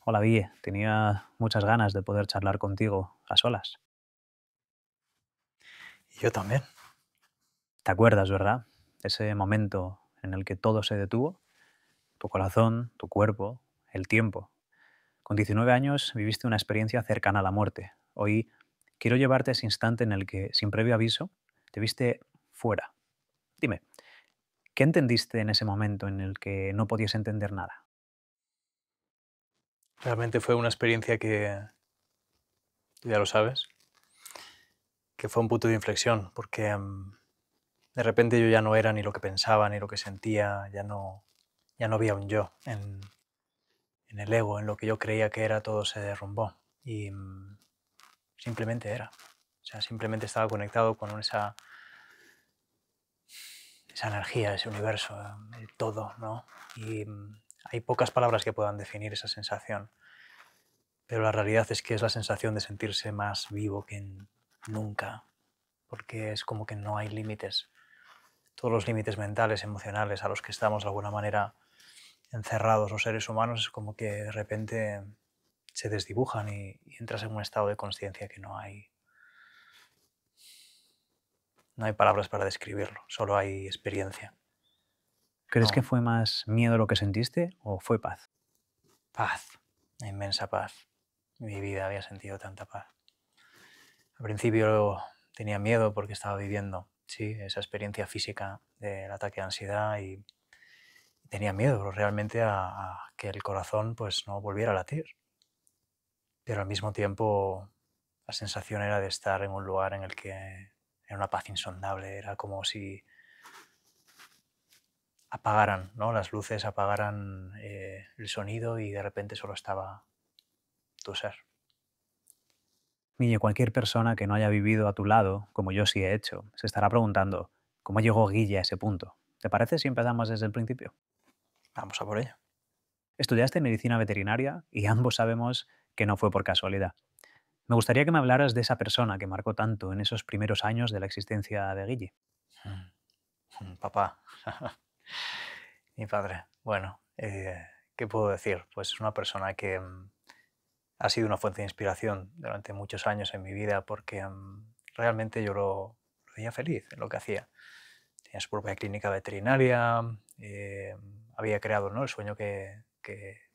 Hola, Ville. Tenía muchas ganas de poder charlar contigo a solas. Y yo también. ¿Te acuerdas, verdad? Ese momento en el que todo se detuvo, tu corazón, tu cuerpo, el tiempo. Con 19 años viviste una experiencia cercana a la muerte. Hoy quiero llevarte a ese instante en el que, sin previo aviso, te viste fuera. Dime, ¿qué entendiste en ese momento en el que no podías entender nada? Realmente fue una experiencia que, tú ya lo sabes, que fue un punto de inflexión, porque de repente yo ya no era ni lo que pensaba, ni lo que sentía, ya no había un yo en el ego, en lo que yo creía que era, todo se derrumbó. Y simplemente era. O sea, simplemente estaba conectado con esa energía, ese universo, el todo, ¿no? Y hay pocas palabras que puedan definir esa sensación. Pero la realidad es que es la sensación de sentirse más vivo que nunca, porque es como que no hay límites. Todos los límites mentales, emocionales a los que estamos de alguna manera encerrados los seres humanos es como que de repente se desdibujan y entras en un estado de conciencia que no hay palabras para describirlo, solo hay experiencia. ¿Crees que No, fue más miedo lo que sentiste o fue paz? paz, una inmensa paz. En mi vida había sentido tanta paz. Al principio tenía miedo porque estaba viviendo, sí, esa experiencia física del ataque de ansiedad y tenía miedo realmente a que el corazón pues no volviera a latir. Pero al mismo tiempo la sensación era de estar en un lugar en el que era una paz insondable, era como si apagaran, ¿no?, las luces, apagaran el sonido y de repente solo estaba tu ser. Y cualquier persona que no haya vivido a tu lado, como yo sí he hecho, se estará preguntando, ¿cómo llegó Guille a ese punto? ¿Te parece si empezamos desde el principio? Vamos a por ello. Estudiaste medicina veterinaria y ambos sabemos que no fue por casualidad. Me gustaría que me hablaras de esa persona que marcó tanto en esos primeros años de la existencia de Guille. Papá, mi padre. Bueno, ¿qué puedo decir? Pues es una persona que ha sido una fuente de inspiración durante muchos años en mi vida porque realmente yo lo veía feliz en lo que hacía. Tenía su propia clínica veterinaria, había creado, ¿no?, el sueño que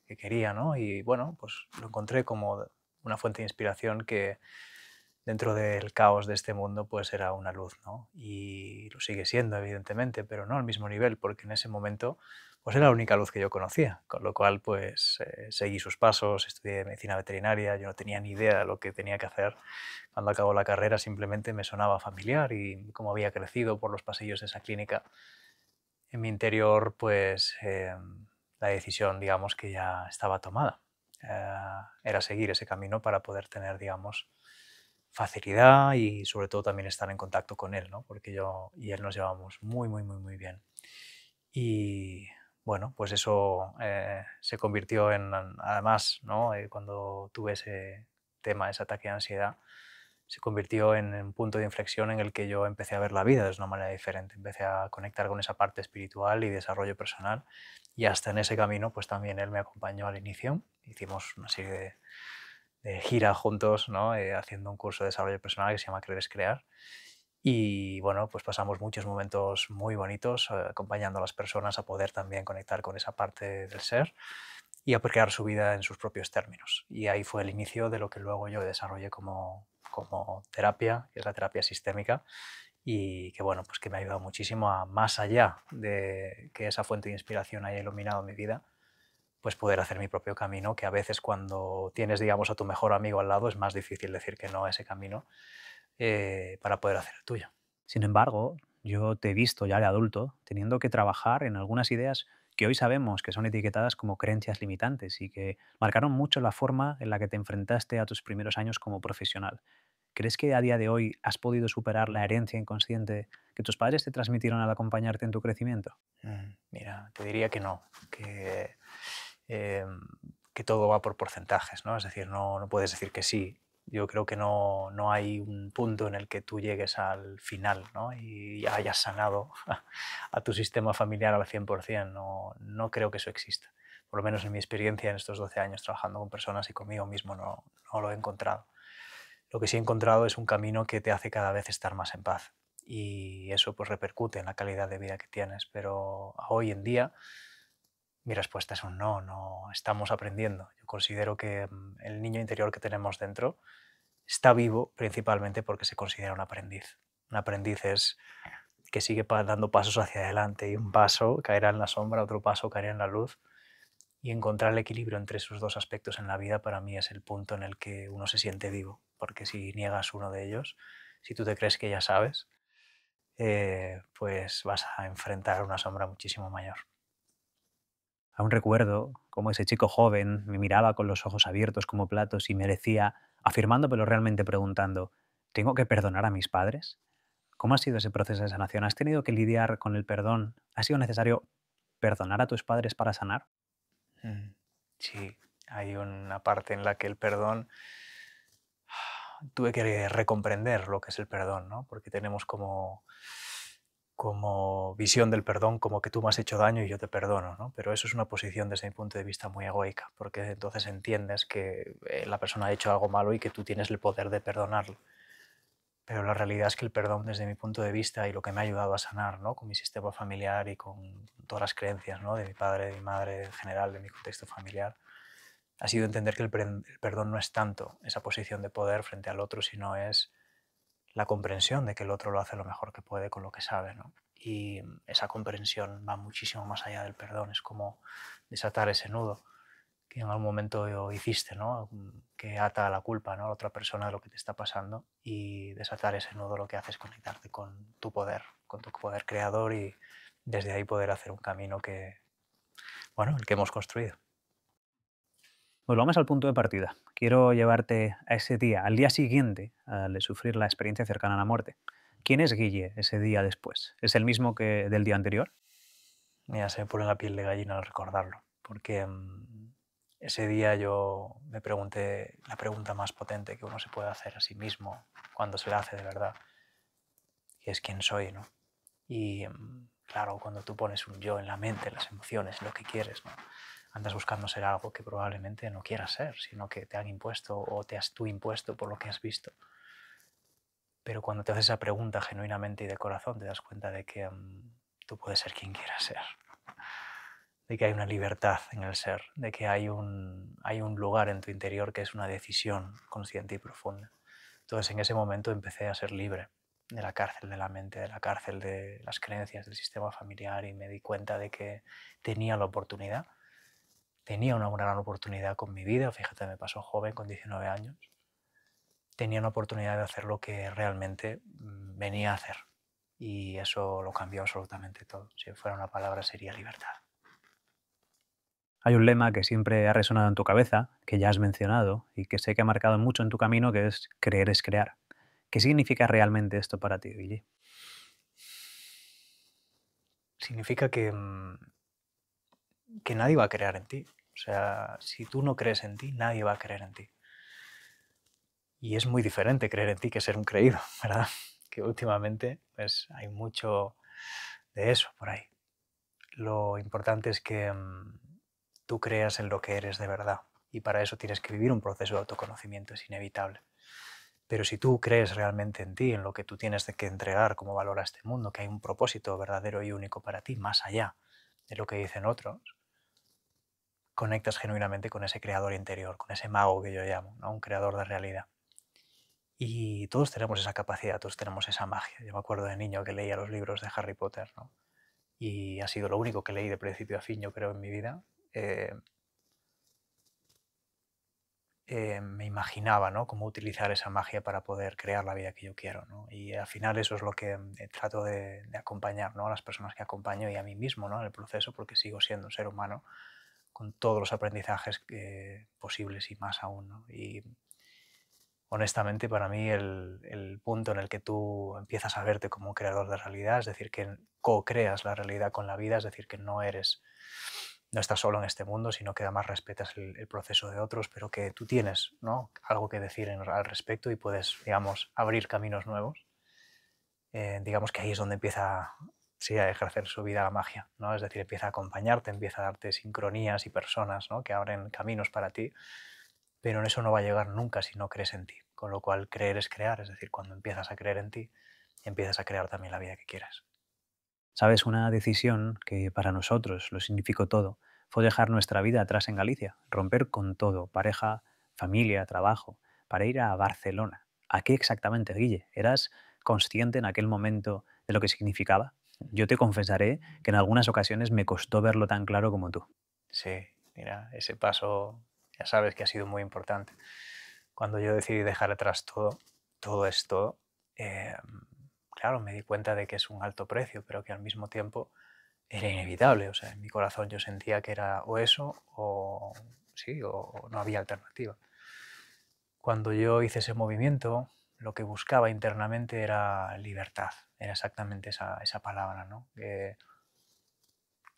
quería, ¿no? Y bueno, pues lo encontré como una fuente de inspiración que dentro del caos de este mundo pues era una luz, ¿no? Y lo sigue siendo, evidentemente, pero no al mismo nivel, porque en ese momento pues era la única luz que yo conocía, con lo cual pues seguí sus pasos, estudié medicina veterinaria, yo no tenía ni idea de lo que tenía que hacer. Cuando acabó la carrera simplemente me sonaba familiar y como había crecido por los pasillos de esa clínica, en mi interior pues la decisión, digamos, que ya estaba tomada. Era seguir ese camino para poder tener, digamos, facilidad y sobre todo también estar en contacto con él, ¿no? Porque yo y él nos llevamos muy, muy, muy, muy bien. Y bueno, pues eso se convirtió en, además, ¿no?, cuando tuve ese tema, ese ataque de ansiedad, se convirtió en un punto de inflexión en el que yo empecé a ver la vida de una manera diferente. Empecé a conectar con esa parte espiritual y desarrollo personal y hasta en ese camino pues también él me acompañó al inicio. Hicimos una serie de gira juntos, ¿no?, haciendo un curso de desarrollo personal que se llama Creer es Crear. Y bueno, pues pasamos muchos momentos muy bonitos acompañando a las personas a poder también conectar con esa parte del ser y a crear su vida en sus propios términos. Y ahí fue el inicio de lo que luego yo desarrollé como terapia, que es la terapia sistémica, y que bueno, pues que me ha ayudado muchísimo a, más allá de que esa fuente de inspiración haya iluminado mi vida, pues poder hacer mi propio camino, que a veces cuando tienes, digamos, a tu mejor amigo al lado es más difícil decir que no a ese camino para poder hacer el tuyo. Sin embargo, yo te he visto ya de adulto teniendo que trabajar en algunas ideas que hoy sabemos que son etiquetadas como creencias limitantes y que marcaron mucho la forma en la que te enfrentaste a tus primeros años como profesional. ¿Crees que a día de hoy has podido superar la herencia inconsciente que tus padres te transmitieron al acompañarte en tu crecimiento? Mira, te diría que no, eh, que todo va por porcentajes, ¿no? Es decir, no puedes decir que sí. Yo creo que no hay un punto en el que tú llegues al final, ¿no?, y ya hayas sanado a tu sistema familiar al 100%. No creo que eso exista. por lo menos en mi experiencia en estos 12 años trabajando con personas y conmigo mismo, no lo he encontrado. Lo que sí he encontrado es un camino que te hace cada vez estar más en paz y eso pues repercute en la calidad de vida que tienes, pero hoy en día mi respuesta es un no, no estamos aprendiendo. Yo considero que el niño interior que tenemos dentro está vivo principalmente porque se considera un aprendiz. Un aprendiz es que sigue dando pasos hacia adelante y un paso caerá en la sombra, otro paso caerá en la luz. Y encontrar el equilibrio entre esos dos aspectos en la vida para mí es el punto en el que uno se siente vivo, porque si niegas uno de ellos, si tú te crees que ya sabes, pues vas a enfrentar una sombra muchísimo mayor. Aún recuerdo cómo ese chico joven me miraba con los ojos abiertos como platos y me decía, afirmando pero realmente preguntando, ¿tengo que perdonar a mis padres? ¿Cómo ha sido ese proceso de sanación? ¿Has tenido que lidiar con el perdón? ¿Ha sido necesario perdonar a tus padres para sanar? Sí, hay una parte en la que el perdón, tuve que recomprender lo que es el perdón, ¿no? Porque tenemos como visión del perdón como que tú me has hecho daño y yo te perdono, ¿no? Pero eso es una posición desde mi punto de vista muy egoica, porque entonces entiendes que la persona ha hecho algo malo y que tú tienes el poder de perdonarlo. Pero la realidad es que el perdón desde mi punto de vista y lo que me ha ayudado a sanar, ¿no? Con mi sistema familiar y con todas las creencias, ¿no? De mi padre, de mi madre, en general, de mi contexto familiar, ha sido entender que el perdón no es tanto esa posición de poder frente al otro, sino es la comprensión de que el otro lo hace lo mejor que puede con lo que sabe, ¿no? Y esa comprensión va muchísimo más allá del perdón, es como desatar ese nudo que en algún momento hiciste, ¿no? Que ata a la culpa, ¿no? A la otra persona de lo que te está pasando, y desatar ese nudo lo que hace es conectarte con tu poder creador, y desde ahí poder hacer un camino que, bueno, el que hemos construido. Volvamos al punto de partida. Quiero llevarte a ese día, al día siguiente, al de sufrir la experiencia cercana a la muerte. ¿Quién es Guille ese día después? ¿Es el mismo que del día anterior? Mira, se me pone la piel de gallina al recordarlo, porque ese día yo me pregunté la pregunta más potente que uno se puede hacer a sí mismo cuando se la hace de verdad, que es quién soy, ¿no? Y claro, cuando tú pones un yo en la mente, en las emociones, en lo que quieres, ¿no? Andas buscando ser algo que probablemente no quieras ser, sino que te han impuesto o te has tú impuesto por lo que has visto. Pero cuando te haces esa pregunta genuinamente y de corazón, te das cuenta de que tú puedes ser quien quieras ser, de que hay una libertad en el ser, de que hay un lugar en tu interior que es una decisión consciente y profunda. Entonces en ese momento empecé a ser libre de la cárcel de la mente, de la cárcel de las creencias del sistema familiar, y me di cuenta de que tenía la oportunidad, tenía una gran oportunidad con mi vida. Fíjate, me pasó joven, con 19 años. Tenía una oportunidad de hacer lo que realmente venía a hacer, y eso lo cambió absolutamente todo. Si fuera una palabra sería libertad. Hay un lema que siempre ha resonado en tu cabeza, que ya has mencionado y que sé que ha marcado mucho en tu camino, que es creer es crear. ¿Qué significa realmente esto para ti, Guille? Significa que nadie va a creer en ti. O sea, si tú no crees en ti, nadie va a creer en ti. Y es muy diferente creer en ti que ser un creído, ¿verdad? Que últimamente pues, hay mucho de eso por ahí. Lo importante es que tú creas en lo que eres de verdad, y para eso tienes que vivir un proceso de autoconocimiento, es inevitable. Pero si tú crees realmente en ti, en lo que tú tienes que entregar como valor a este mundo, que hay un propósito verdadero y único para ti, más allá de lo que dicen otros, conectas genuinamente con ese creador interior, con ese mago que yo llamo, ¿no? Un creador de realidad. Y todos tenemos esa capacidad, todos tenemos esa magia. Yo me acuerdo de niño que leía los libros de Harry Potter, ¿no? Y ha sido lo único que leí de principio a fin, yo creo, en mi vida. Me imaginaba, ¿no?, cómo utilizar esa magia para poder crear la vida que yo quiero, ¿no? Y al final eso es lo que trato de acompañar, ¿no?, a las personas que acompaño y a mí mismo, ¿no?, en el proceso, porque sigo siendo un ser humano con todos los aprendizajes posibles y más aún, ¿no? Y honestamente para mí el punto en el que tú empiezas a verte como un creador de realidad, es decir, que co-creas la realidad con la vida, es decir, que no estás solo en este mundo, sino que además respetas el proceso de otros, pero que tú tienes, ¿no?, algo que decir al respecto y puedes, digamos, abrir caminos nuevos. Digamos que ahí es donde empieza sí, a ejercer su vida la magia, ¿no? Es decir, empieza a acompañarte, empieza a darte sincronías y personas, ¿no? Que abren caminos para ti, pero en eso no va a llegar nunca si no crees en ti. Con lo cual, creer es crear, es decir, cuando empiezas a creer en ti, empiezas a crear también la vida que quieras. Sabes, una decisión que para nosotros lo significó todo fue dejar nuestra vida atrás en Galicia, romper con todo, pareja, familia, trabajo, para ir a Barcelona. ¿A qué exactamente, Guille? ¿Eras consciente en aquel momento de lo que significaba? Yo te confesaré que en algunas ocasiones me costó verlo tan claro como tú. Sí, mira, ese paso ya sabes que ha sido muy importante. Cuando yo decidí dejar atrás todo, todo esto, eh, claro, me di cuenta de que es un alto precio, pero que al mismo tiempo era inevitable. O sea, en mi corazón yo sentía que era o eso o sí, o no había alternativa. Cuando yo hice ese movimiento, lo que buscaba internamente era libertad, era exactamente esa palabra, ¿no?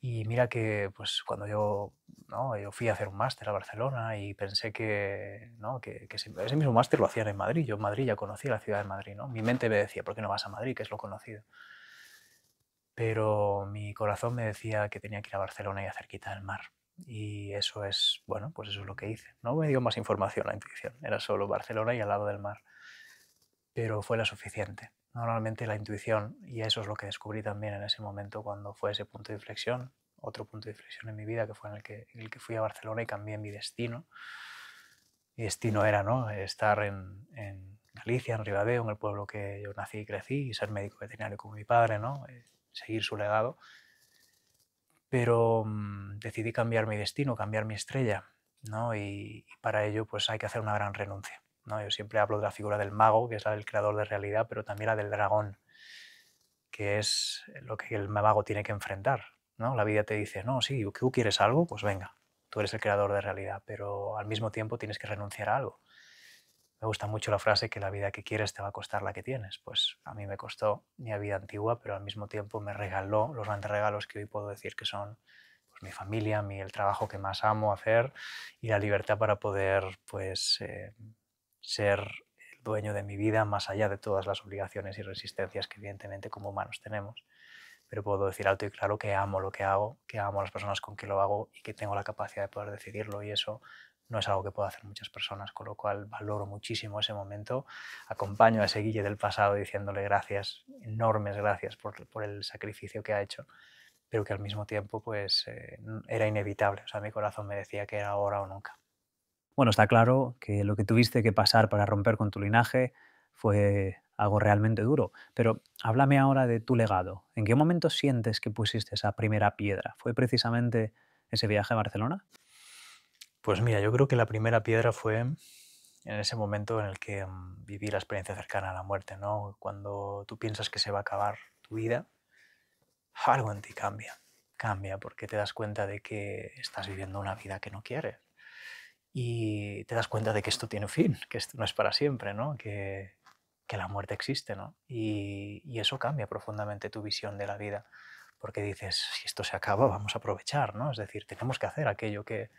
Y mira que pues cuando yo, ¿no? Yo fui a hacer un máster a Barcelona y pensé que, ¿no? que ese mismo máster lo hacían en Madrid. Yo en Madrid ya conocía la ciudad de Madrid, ¿no? Mi mente me decía, ¿por qué no vas a Madrid, que es lo conocido? Pero mi corazón me decía que tenía que ir a Barcelona y a cerquita del mar. Y eso es, bueno, pues eso es lo que hice. No me dio más información la intuición, era solo Barcelona y al lado del mar. Pero fue la suficiente. Normalmente la intuición, y eso es lo que descubrí también en ese momento cuando fue ese punto de inflexión, otro punto de inflexión en mi vida, que fue en el que fui a Barcelona y cambié mi destino. Mi destino era, ¿no? Estar en Galicia, en Ribadeo, en el pueblo que yo nací y crecí, y ser médico veterinario como mi padre, ¿no? Seguir su legado. Pero decidí cambiar mi destino, cambiar mi estrella, ¿no? Y para ello pues hay que hacer una gran renuncia, ¿no? Yo siempre hablo de la figura del mago, que es la del creador de realidad, pero también la del dragón, que es lo que el mago tiene que enfrentar, ¿no? La vida te dice, no, sí, tú quieres algo, pues venga, tú eres el creador de realidad, pero al mismo tiempo tienes que renunciar a algo. Me gusta mucho la frase que la vida que quieres te va a costar la que tienes. Pues a mí me costó mi vida antigua, pero al mismo tiempo me regaló los grandes regalos que hoy puedo decir que son pues, mi familia, el trabajo que más amo hacer y la libertad para poder pues, ser el dueño de mi vida más allá de todas las obligaciones y resistencias que evidentemente como humanos tenemos. Pero puedo decir alto y claro que amo lo que hago, que amo a las personas con que lo hago y que tengo la capacidad de poder decidirlo y eso no es algo que puedan hacer muchas personas, con lo cual valoro muchísimo ese momento. Acompaño a ese Guille del pasado diciéndole gracias, enormes gracias por el sacrificio que ha hecho, pero que al mismo tiempo pues era inevitable. O sea, mi corazón me decía que era ahora o nunca. Bueno, está claro que lo que tuviste que pasar para romper con tu linaje fue algo realmente duro, pero háblame ahora de tu legado. ¿En qué momento sientes que pusiste esa primera piedra? ¿Fue precisamente ese viaje a Barcelona? Pues mira, yo creo que la primera piedra fue en ese momento en el que viví la experiencia cercana a la muerte, ¿no? Cuando tú piensas que se va a acabar tu vida, algo en ti cambia. Cambia porque te das cuenta de que estás viviendo una vida que no quieres. Y te das cuenta de que esto tiene fin, que esto no es para siempre, ¿no? Que la muerte existe, ¿no? Y eso cambia profundamente tu visión de la vida, porque dices, si esto se acaba, vamos a aprovechar, ¿no? Es decir, tenemos que hacer aquello que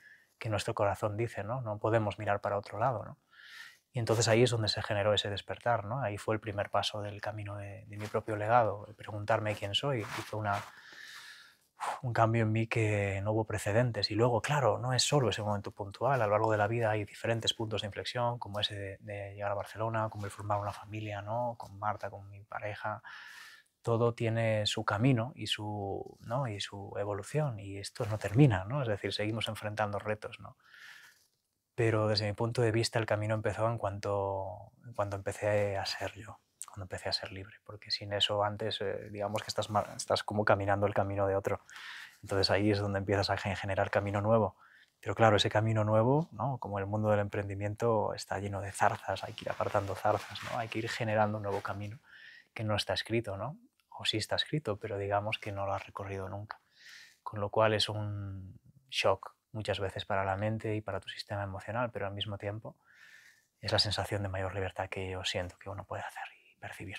nuestro corazón dice, ¿no? No podemos mirar para otro lado, ¿no? Y entonces ahí es donde se generó ese despertar, ¿no? Ahí fue el primer paso del camino de mi propio legado, el preguntarme quién soy, y fue un cambio en mí que no hubo precedentes. Y luego, claro, no es solo ese momento puntual, a lo largo de la vida hay diferentes puntos de inflexión, como ese de llegar a Barcelona, como el formar una familia, ¿no? Con Marta, con mi pareja. Todo tiene su camino y su, ¿no? y su evolución, y esto no termina, ¿no? Es decir, seguimos enfrentando retos, ¿no? Pero desde mi punto de vista el camino empezó en cuanto empecé a ser yo, cuando empecé a ser libre, porque sin eso antes digamos que estás como caminando el camino de otro. Entonces ahí es donde empiezas a generar camino nuevo. Pero claro, ese camino nuevo, ¿no? Como el mundo del emprendimiento está lleno de zarzas, hay que ir apartando zarzas, ¿no? Hay que ir generando un nuevo camino que no está escrito, ¿no? O sí está escrito, pero digamos que no lo has recorrido nunca. Con lo cual es un shock muchas veces para la mente y para tu sistema emocional, pero al mismo tiempo es la sensación de mayor libertad que yo siento que uno puede hacer y percibir.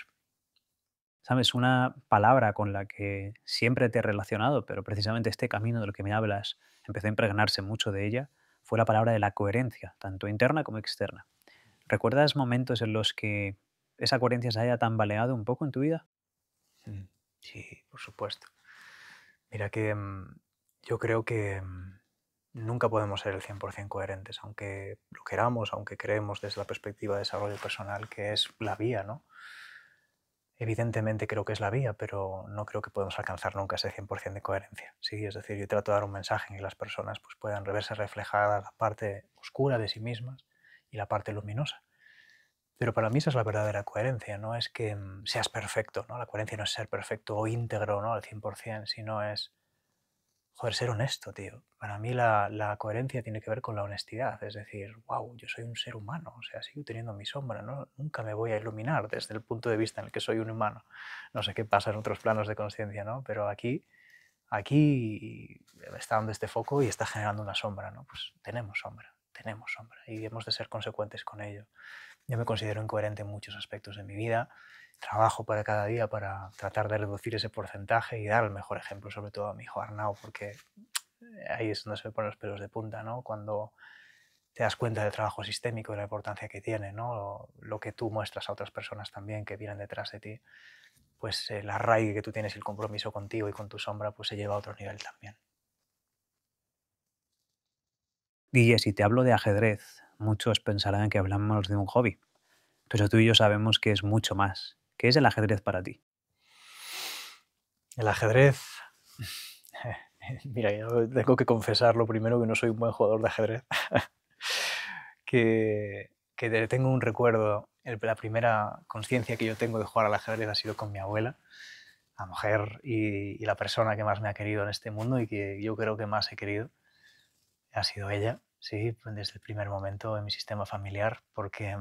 Sabes, una palabra con la que siempre te he relacionado, pero precisamente este camino del que me hablas empezó a impregnarse mucho de ella, fue la palabra de la coherencia, tanto interna como externa. ¿Recuerdas momentos en los que esa coherencia se haya tambaleado un poco en tu vida? Sí, por supuesto. Mira que yo creo que nunca podemos ser el 100% coherentes, aunque lo queramos, aunque creemos desde la perspectiva de desarrollo personal que es la vía, ¿no? Evidentemente creo que es la vía, pero no creo que podemos alcanzar nunca ese 100% de coherencia. Sí, es decir, yo trato de dar un mensaje en que las personas pues, puedan verse reflejada la parte oscura de sí mismas y la parte luminosa. Pero para mí esa es la verdadera coherencia, no es que seas perfecto, ¿no? La coherencia no es ser perfecto o íntegro, ¿no? Al 100%, sino es, joder, ser honesto, tío. Para mí la coherencia tiene que ver con la honestidad, es decir, wow, yo soy un ser humano, o sea, sigo teniendo mi sombra, ¿no? Nunca me voy a iluminar desde el punto de vista en el que soy un humano. No sé qué pasa en otros planos de conciencia, ¿no? Pero aquí está dando este foco y está generando una sombra, ¿no? Pues tenemos sombra y hemos de ser consecuentes con ello. Yo me considero incoherente en muchos aspectos de mi vida, trabajo para cada día para tratar de reducir ese porcentaje y dar el mejor ejemplo, sobre todo a mi hijo Arnau, porque ahí es donde se me ponen los pelos de punta, ¿no? Cuando te das cuenta del trabajo sistémico y la importancia que tiene, ¿no? Lo que tú muestras a otras personas también que vienen detrás de ti, pues el arraigue que tú tienes y el compromiso contigo y con tu sombra, pues se lleva a otro nivel también. Guille, si te hablo de ajedrez, muchos pensarán que hablamos de un hobby, pero tú y yo sabemos que es mucho más. ¿Qué es el ajedrez para ti? El ajedrez, mira, yo tengo que confesar lo primero que no soy un buen jugador de ajedrez. que tengo un recuerdo, la primera conciencia que yo tengo de jugar al ajedrez ha sido con mi abuela, la mujer y la persona que más me ha querido en este mundo y que yo creo que más he querido ha sido ella, sí, pues desde el primer momento en mi sistema familiar, porque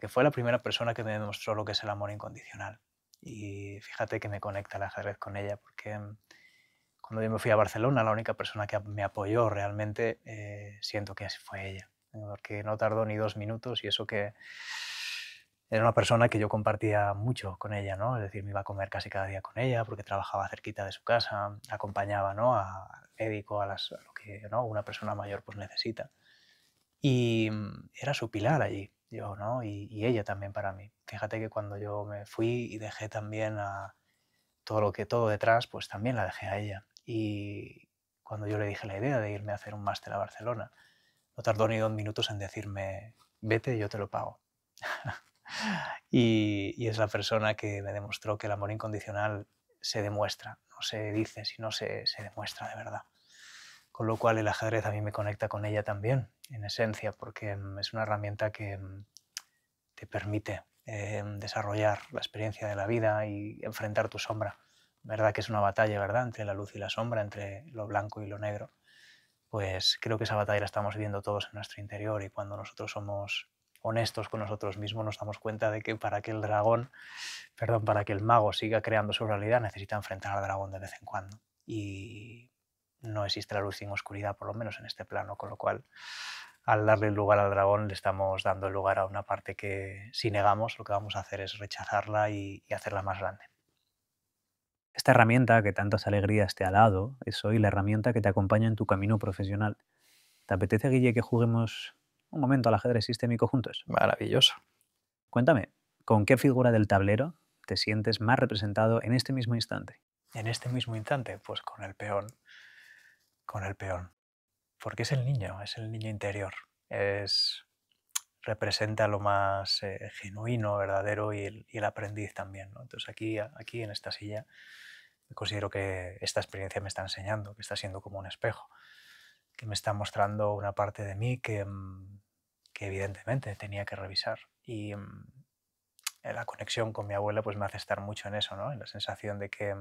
fue la primera persona que me demostró lo que es el amor incondicional. Y fíjate que me conecta el ajedrez con ella, porque cuando yo me fui a Barcelona, la única persona que me apoyó realmente, siento que fue ella, porque no tardó ni 2 minutos y eso que era una persona que yo compartía mucho con ella, ¿no? Es decir, me iba a comer casi cada día con ella porque trabajaba cerquita de su casa, acompañaba, ¿no? Al médico, a lo que, ¿no? Una persona mayor pues necesita. Y era su pilar allí, yo, ¿no? Y ella también para mí. Fíjate que cuando yo me fui y dejé también a todo detrás, pues también la dejé a ella. Y cuando yo le dije la idea de irme a hacer un máster a Barcelona, no tardó ni 2 minutos en decirme, vete, yo te lo pago. y es la persona que me demostró que el amor incondicional se demuestra, no se dice, sino se demuestra de verdad. Con lo cual el ajedrez a mí me conecta con ella también, en esencia, porque es una herramienta que te permite desarrollar la experiencia de la vida y enfrentar tu sombra. ¿Verdad que es una batalla, verdad? Entre la luz y la sombra, entre lo blanco y lo negro. Pues creo que esa batalla la estamos viendo todos en nuestro interior y cuando nosotros somos honestos con nosotros mismos nos damos cuenta de que para que para que el mago siga creando su realidad necesita enfrentar al dragón de vez en cuando. Y no existe la luz sin oscuridad, por lo menos en este plano, con lo cual al darle lugar al dragón le estamos dando lugar a una parte que si negamos lo que vamos a hacer es rechazarla y hacerla más grande. Esta herramienta que tantas alegrías te ha dado es hoy la herramienta que te acompaña en tu camino profesional. ¿Te apetece, Guille, que juguemos un momento al ajedrez sistémico juntos? Maravilloso. Cuéntame, ¿con qué figura del tablero te sientes más representado en este mismo instante? En este mismo instante, pues con el peón, porque es el niño interior, representa lo más genuino, verdadero y el aprendiz también, ¿no? Entonces aquí en esta silla considero que esta experiencia me está enseñando, que está siendo como un espejo, que me está mostrando una parte de mí que evidentemente tenía que revisar. Y la conexión con mi abuela pues me hace estar mucho en eso, ¿no? En la sensación de que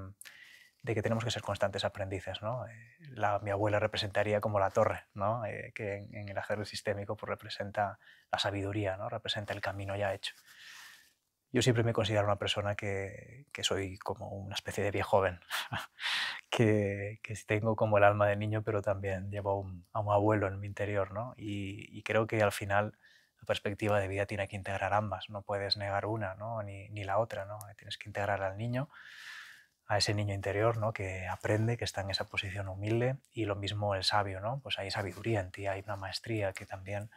tenemos que ser constantes aprendices, ¿no? Mi abuela representaría como la torre, ¿no? Que en el ajedrez sistémico pues representa la sabiduría, ¿no? Representa el camino ya hecho. Yo siempre me considero una persona que soy como una especie de viejo joven, que tengo como el alma de niño, pero también llevo a un abuelo en mi interior, ¿no? Y creo que al final la perspectiva de vida tiene que integrar ambas, no puedes negar una, ¿no? Ni la otra, ¿no? Tienes que integrar al niño, a ese niño interior, ¿no? Que aprende, que está en esa posición humilde, y lo mismo el sabio, ¿no? Pues hay sabiduría en ti, hay una maestría que también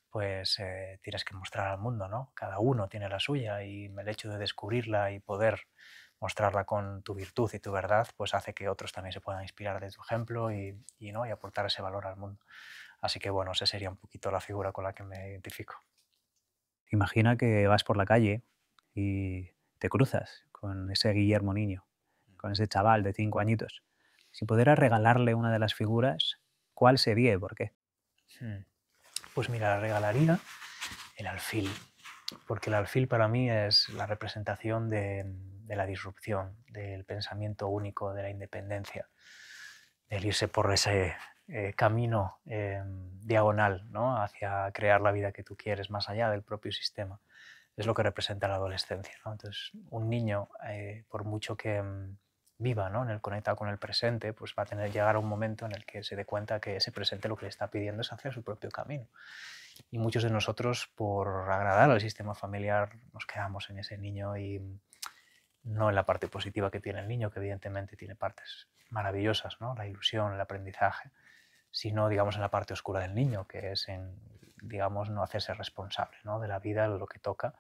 pues tienes que mostrar al mundo, ¿no? Cada uno tiene la suya y el hecho de descubrirla y poder mostrarla con tu virtud y tu verdad, pues hace que otros también se puedan inspirar de tu ejemplo ¿no? y aportar ese valor al mundo. Así que bueno, esa sería un poquito la figura con la que me identifico. Imagina que vas por la calle y te cruzas con ese Guillermo niño, con ese chaval de 5 añitos. Si pudieras regalarle una de las figuras, ¿cuál sería y por qué? Hmm. Pues mira, le regalaría el alfil, porque el alfil para mí es la representación de la disrupción, del pensamiento único, de la independencia, del irse por ese camino diagonal, ¿no? Hacia crear la vida que tú quieres, más allá del propio sistema. Es lo que representa la adolescencia, ¿no? Entonces, un niño, por mucho que viva, ¿no? En el conectado con el presente, pues va a tener llegar a un momento en el que se dé cuenta que ese presente lo que le está pidiendo es hacer su propio camino. Y muchos de nosotros, por agradar al sistema familiar, nos quedamos en ese niño y no en la parte positiva que tiene el niño, que evidentemente tiene partes maravillosas, ¿no? La ilusión, el aprendizaje, sino, digamos, en la parte oscura del niño, que es en, digamos, no hacerse responsable, ¿no? De la vida, de lo que toca.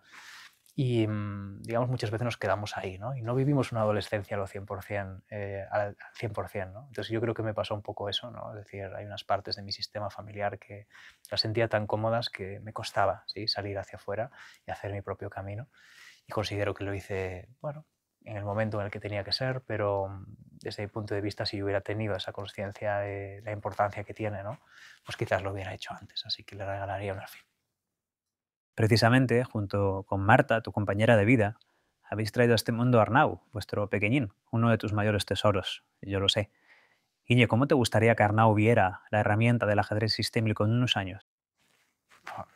Y, digamos, muchas veces nos quedamos ahí, ¿no? Y no vivimos una adolescencia al 100%, al 100%, ¿no? Entonces yo creo que me pasó un poco eso, ¿no? Es decir, hay unas partes de mi sistema familiar que las sentía tan cómodas que me costaba, ¿sí? Salir hacia afuera y hacer mi propio camino. Y considero que lo hice, bueno, en el momento en el que tenía que ser, pero desde mi punto de vista, si yo hubiera tenido esa conciencia de la importancia que tiene, ¿no? Pues quizás lo hubiera hecho antes, así que le regalaría un alfil. Precisamente, junto con Marta, tu compañera de vida, habéis traído a este mundo a Arnau, vuestro pequeñín, uno de tus mayores tesoros, yo lo sé. Guille, ¿cómo te gustaría que Arnau viera la herramienta del ajedrez sistémico en unos años?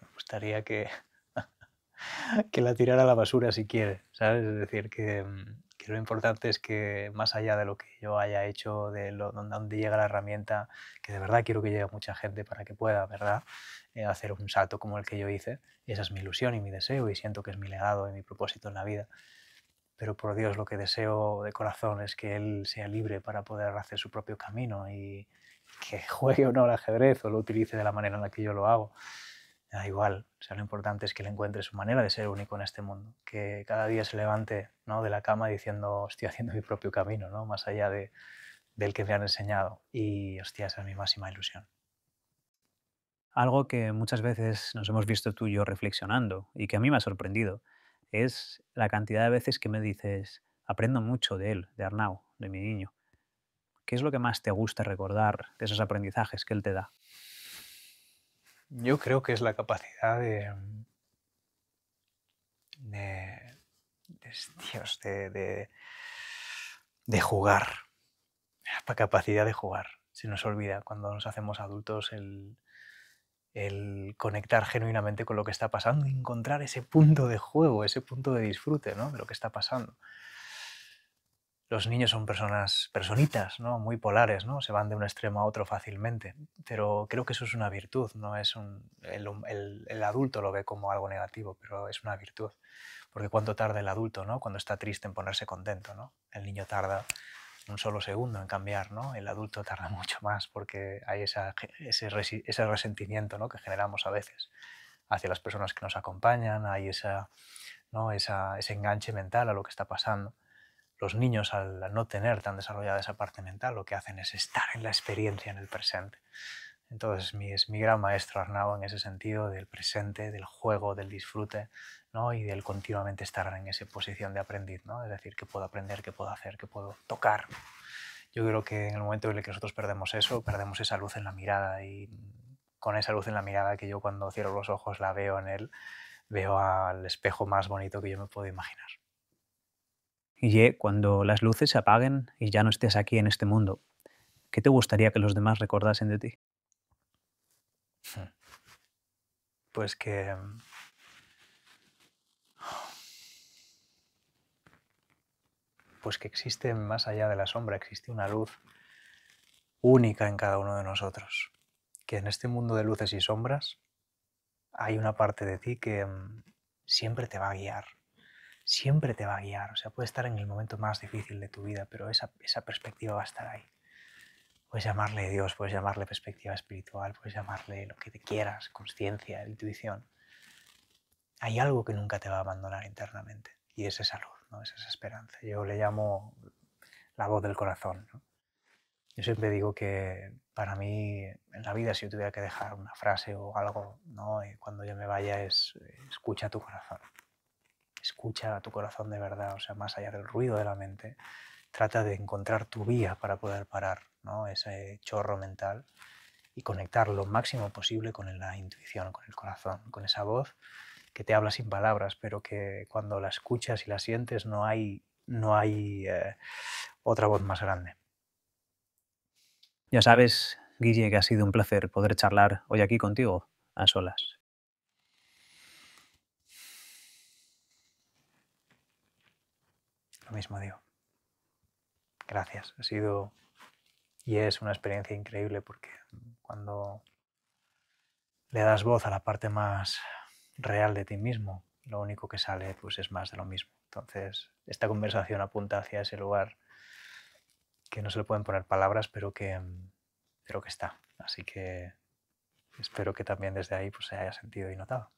Me gustaría que la tirara a la basura si quiere, ¿sabes? Es decir, que lo importante es que más allá de lo que yo haya hecho, de donde llega la herramienta, que de verdad quiero que llegue a mucha gente para que pueda, ¿verdad? Hacer un salto como el que yo hice. Y esa es mi ilusión y mi deseo y siento que es mi legado y mi propósito en la vida. Pero por Dios, lo que deseo de corazón es que él sea libre para poder hacer su propio camino y que juegue o no al ajedrez o lo utilice de la manera en la que yo lo hago. Me da igual, o sea, lo importante es que él encuentre su manera de ser único en este mundo, que cada día se levante, ¿no? De la cama diciendo, estoy haciendo mi propio camino, ¿no? Más allá del que me han enseñado. Y, hostia, esa es mi máxima ilusión. Algo que muchas veces nos hemos visto tú y yo reflexionando y que a mí me ha sorprendido es la cantidad de veces que me dices, aprendo mucho de él, de Arnau, de mi niño. ¿Qué es lo que más te gusta recordar de esos aprendizajes que él te da? Yo creo que es la capacidad de, Dios, de jugar, la capacidad de jugar. Se nos olvida cuando nos hacemos adultos el conectar genuinamente con lo que está pasando y encontrar ese punto de juego, ese punto de disfrute, ¿no? De lo que está pasando. Los niños son personitas, ¿no? Muy polares, ¿no? Se van de un extremo a otro fácilmente, pero creo que eso es una virtud, no es el adulto lo ve como algo negativo, pero es una virtud, porque cuánto tarda el adulto, ¿no? Cuando está triste en ponerse contento, ¿no? El niño tarda un solo segundo en cambiar, ¿no? El adulto tarda mucho más porque hay ese resentimiento, ¿no? Que generamos a veces hacia las personas que nos acompañan, hay ¿no? Ese enganche mental a lo que está pasando. Los niños, al no tener tan desarrollada esa parte mental, lo que hacen es estar en la experiencia, en el presente. Entonces, es mi gran maestro Arnau en ese sentido del presente, del juego, del disfrute, ¿no? Y del continuamente estar en esa posición de aprendiz, ¿no? Es decir, qué puedo aprender, qué puedo hacer, qué puedo tocar. Yo creo que en el momento en el que nosotros perdemos eso, perdemos esa luz en la mirada y con esa luz en la mirada que yo cuando cierro los ojos la veo en él, veo al espejo más bonito que yo me puedo imaginar. Guille, cuando las luces se apaguen y ya no estés aquí en este mundo, ¿qué te gustaría que los demás recordasen de ti? Pues que existe más allá de la sombra, existe una luz única en cada uno de nosotros. Que en este mundo de luces y sombras hay una parte de ti que siempre te va a guiar. Siempre te va a guiar. O sea, puede estar en el momento más difícil de tu vida, pero esa perspectiva va a estar ahí. Puedes llamarle Dios, puedes llamarle perspectiva espiritual, puedes llamarle lo que te quieras, consciencia, intuición. Hay algo que nunca te va a abandonar internamente y es esa luz, ¿no? Es esa esperanza. Yo le llamo la voz del corazón, ¿no? Yo siempre digo que para mí en la vida, si yo tuviera que dejar una frase o algo, ¿no? Cuando yo me vaya es escucha tu corazón. Escucha a tu corazón de verdad, o sea, más allá del ruido de la mente. Trata de encontrar tu vía para poder parar, ¿no? Ese chorro mental y conectar lo máximo posible con la intuición, con el corazón, con esa voz que te habla sin palabras, pero que cuando la escuchas y la sientes no hay otra voz más grande. Ya sabes, Guille, que ha sido un placer poder charlar hoy aquí contigo, a solas. Lo mismo digo. Gracias. Ha sido y es una experiencia increíble porque cuando le das voz a la parte más real de ti mismo, lo único que sale pues es más de lo mismo. Entonces, esta conversación apunta hacia ese lugar que no se le pueden poner palabras, pero que está. Así que espero que también desde ahí pues, se haya sentido y notado.